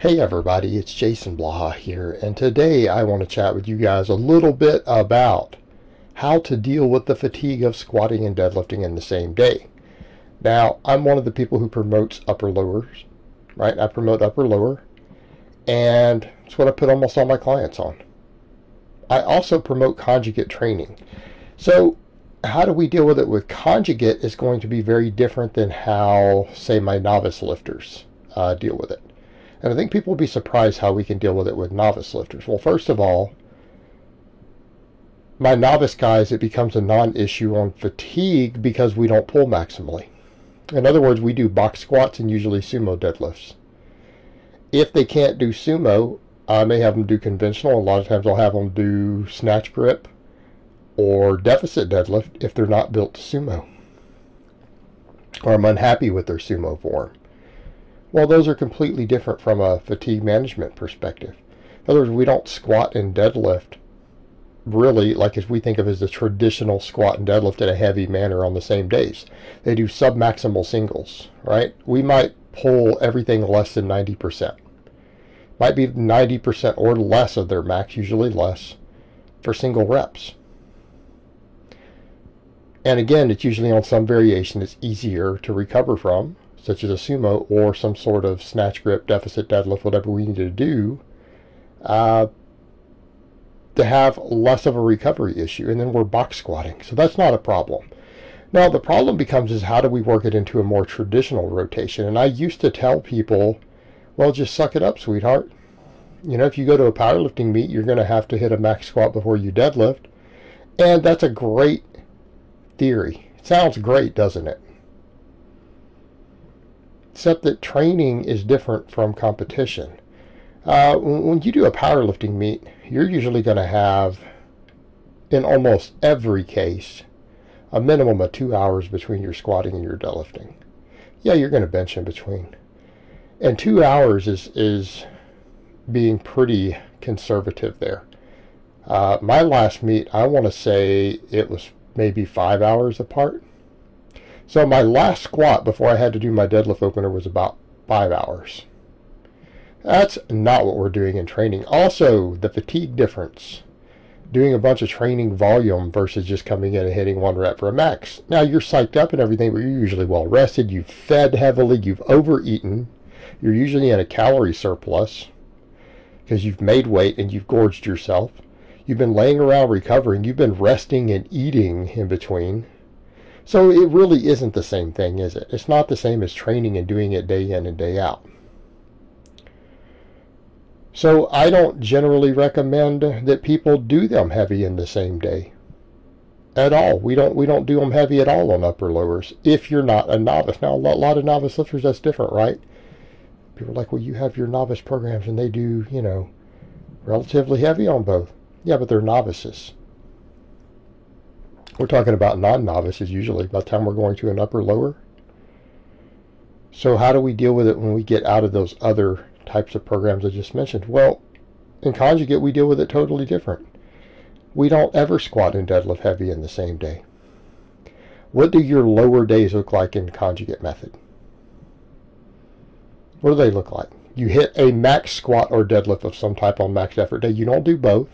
Hey everybody, it's Jason Blaha here, and today I want to chat with you guys a little bit about how to deal with the fatigue of squatting and deadlifting in the same day. Now, I'm one of the people who promotes upper lowers, right? I promote upper lower, and it's what I put almost all my clients on. I also promote conjugate training. So how do we deal with it with conjugate is going to be very different than how, say, my novice lifters deal with it. And I think people will be surprised how we can deal with it with novice lifters. Well, first of all, my novice guys, it becomes a non-issue on fatigue because we don't pull maximally. In other words, we do box squats and usually sumo deadlifts. If they can't do sumo, I may have them do conventional. A lot of times I'll have them do snatch grip or deficit deadlift if they're not built to sumo, or I'm unhappy with their sumo form. Well, those are completely different from a fatigue management perspective. In other words, we don't squat and deadlift really like as we think of as the traditional squat and deadlift in a heavy manner on the same days. They do submaximal singles, right? We might pull everything less than 90%. Might be 90% or less of their max, usually less, for single reps. And again, it's usually on some variation that's easier to recover from, such as a sumo or some sort of snatch grip, deficit deadlift, whatever we need to do, to have less of a recovery issue. And then we're box squatting. So that's not a problem. Now, the problem becomes is how do we work it into a more traditional rotation? And I used to tell people, well, just suck it up, sweetheart. You know, if you go to a powerlifting meet, you're going to have to hit a max squat before you deadlift. And that's a great theory. It sounds great, doesn't it? Except that training is different from competition. When you do a powerlifting meet, you're usually going to have, in almost every case, a minimum of 2 hours between your squatting and your deadlifting. Yeah, you're going to bench in between. And 2 hours is being pretty conservative there. My last meet, I want to say it was maybe 5 hours apart. So my last squat before I had to do my deadlift opener was about 5 hours. That's not what we're doing in training. Also, the fatigue difference. Doing a bunch of training volume versus just coming in and hitting one rep for a max. Now, you're psyched up and everything, but you're usually well rested. You've fed heavily. You've overeaten. You're usually in a calorie surplus because you've made weight and you've gorged yourself. You've been laying around recovering. You've been resting and eating in between. So it really isn't the same thing, is it? It's not the same as training and doing it day in and day out. So I don't generally recommend that people do them heavy in the same day at all. We don't do them heavy at all on upper lowers if you're not a novice. Now, a lot of novice lifters, that's different, right? People are like, well, you have your novice programs and they do, you know, relatively heavy on both. Yeah, but they're novices. We're talking about non-novices usually by the time we're going to an upper lower. So how do we deal with it when we get out of those other types of programs I just mentioned? Well, in conjugate, we deal with it totally different. We don't ever squat and deadlift heavy in the same day. What do your lower days look like in conjugate method? What do they look like? You hit a max squat or deadlift of some type on max effort day. You don't do both.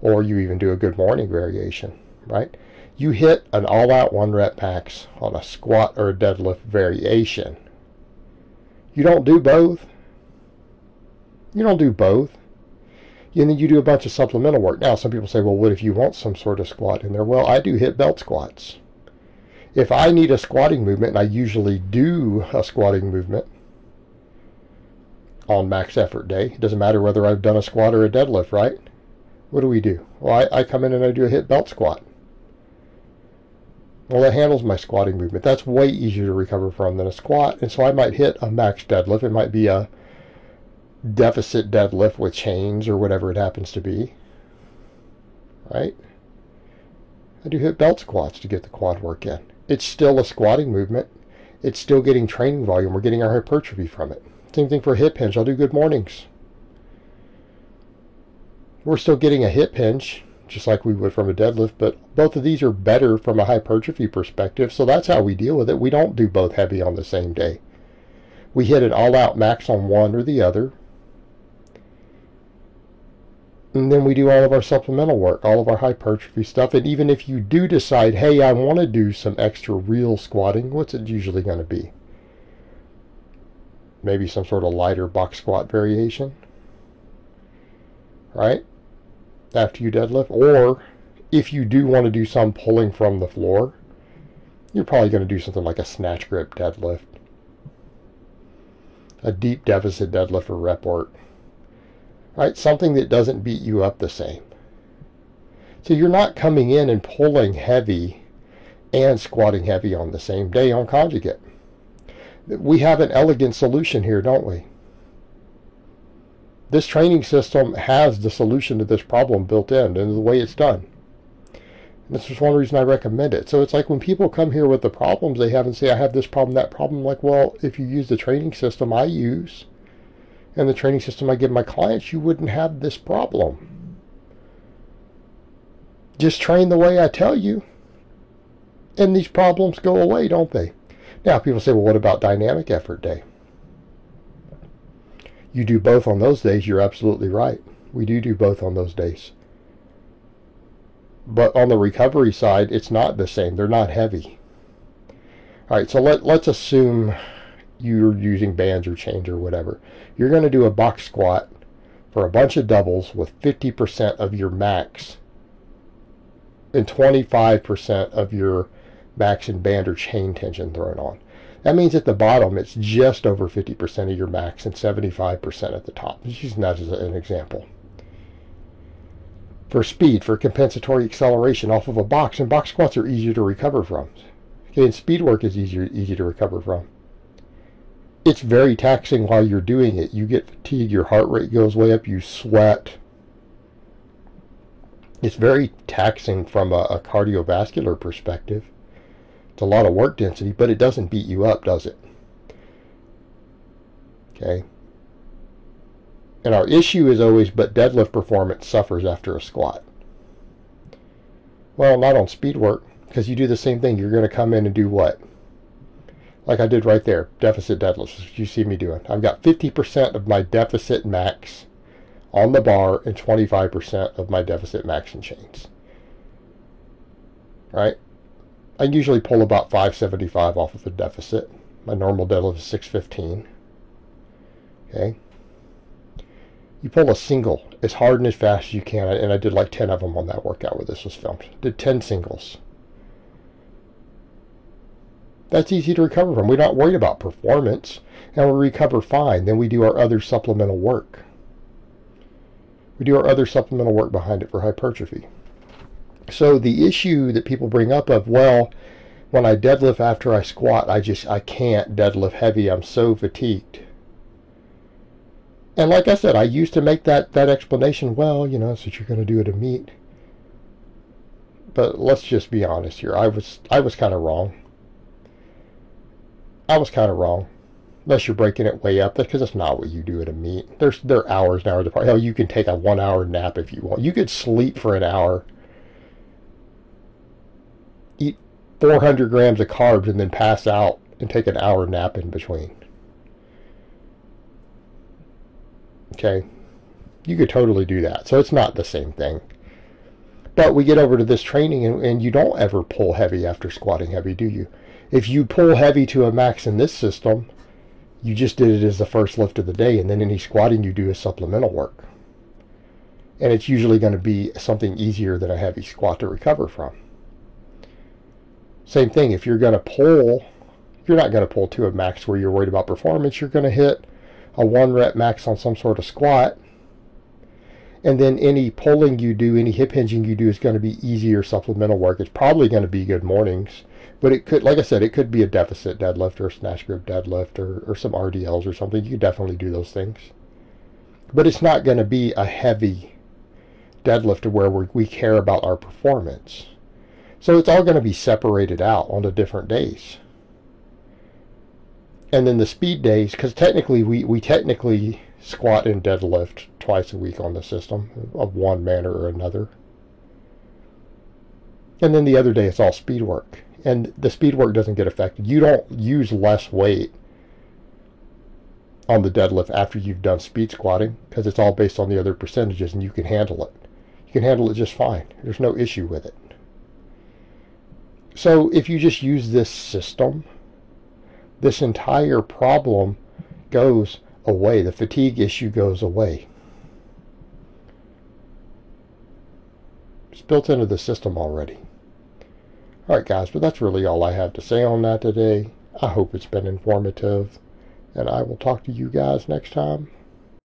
Or you even do a good morning variation, right? You hit an all-out 1 rep max on a squat or a deadlift variation. You don't do both. You don't do both. And then you do a bunch of supplemental work. Now, some people say, well, what if you want some sort of squat in there? Well, I do hip belt squats. If I need a squatting movement, and I usually do a squatting movement on max effort day, it doesn't matter whether I've done a squat or a deadlift, right? What do? Well, I come in and I do a hip belt squat. Well, that handles my squatting movement. That's way easier to recover from than a squat. And so I might hit a max deadlift. It might be a deficit deadlift with chains or whatever it happens to be. Right? I do hip belt squats to get the quad work in. It's still a squatting movement. It's still getting training volume. We're getting our hypertrophy from it. Same thing for hip hinge. I'll do good mornings. We're still getting a hip hinge, just like we would from a deadlift, but both of these are better from a hypertrophy perspective, so that's how we deal with it. We don't do both heavy on the same day. We hit an all-out max on one or the other. And then we do all of our supplemental work, all of our hypertrophy stuff. And even if you do decide, hey, I want to do some extra real squatting, what's it usually going to be? Maybe some sort of lighter box squat variation, right? After you deadlift. Or if you do want to do some pulling from the floor, you're probably going to do something like a snatch grip deadlift, a deep deficit deadlift or rep work. Right? Something that doesn't beat you up the same. So you're not coming in and pulling heavy and squatting heavy on the same day on conjugate. We have an elegant solution here, don't we? This training system has the solution to this problem built in and the way it's done. And this is one reason I recommend it. So it's like when people come here with the problems they have and say, I have this problem, that problem, I'm like, well, if you use the training system I use, and the training system I give my clients, you wouldn't have this problem. Just train the way I tell you, and these problems go away, don't they? Now, people say, well, what about dynamic effort day? You do both on those days, you're absolutely right. We do both on those days. But on the recovery side, it's not the same. They're not heavy. All right, so let's assume you're using bands or chains or whatever. You're going to do a box squat for a bunch of doubles with 50% of your max and 25% of your max and band or chain tension thrown on. That means at the bottom it's just over 50% of your max and 75% at the top. Just using that as an example. For speed, for compensatory acceleration off of a box, and box squats are easier to recover from. Okay, and speed work is easy to recover from. It's very taxing while you're doing it. You get fatigued, your heart rate goes way up, you sweat. It's very taxing from a cardiovascular perspective. It's a lot of work density, but it doesn't beat you up, does it? Okay. And our issue is always, but deadlift performance suffers after a squat. Well, not on speed work, because you do the same thing. You're going to come in and do what? Like I did right there, deficit deadlifts, you see me doing. I've got 50% of my deficit max on the bar and 25% of my deficit max in chains. Right? I usually pull about 575 off of the deficit. My normal deadlift is 615. Okay? You pull a single as hard and as fast as you can, and I did like 10 of them on that workout where this was filmed. Did 10 singles. That's easy to recover from. We're not worried about performance, and we recover fine. Then we do our other supplemental work. We do our other supplemental work behind it for hypertrophy. So the issue that people bring up of, well, when I deadlift after I squat, I can't deadlift heavy. I'm so fatigued. And like I said, I used to make that explanation, well, you know, that's what you're going to do at a meet. But let's just be honest here. I was kind of wrong. I was kind of wrong. Unless you're breaking it way up, because that's not what you do at a meet. There are hours and hours apart. Hell, you can take a 1 hour nap if you want. You could sleep for an hour, eat 400 grams of carbs, and then pass out and take an hour nap in between. Okay? You could totally do that. So it's not the same thing. But we get over to this training, and you don't ever pull heavy after squatting heavy, do you? If you pull heavy to a max in this system, you just did it as the first lift of the day, and then any squatting you do is supplemental work. And it's usually going to be something easier than a heavy squat to recover from. Same thing, if you're going to pull, you're not going to pull to a max where you're worried about performance. You're going to hit a 1 rep max on some sort of squat, and then any pulling you do, any hip hinging you do is going to be easier supplemental work. It's probably going to be good mornings. But it could, like I said, it could be a deficit deadlift or a snatch grip deadlift or some RDLs or something. You could definitely do those things. But it's not going to be a heavy deadlift to where we care about our performance. So it's all going to be separated out on the different days. And then the speed days, because technically we technically squat and deadlift twice a week on the system of one manner or another. And then the other day it's all speed work. And the speed work doesn't get affected. You don't use less weight on the deadlift after you've done speed squatting, because it's all based on the other percentages, and you can handle it. You can handle it just fine. There's no issue with it. So if you just use this system, this entire problem goes away. The fatigue issue goes away. It's built into the system already. Alright guys, but that's really all I have to say on that today. I hope it's been informative, and I will talk to you guys next time.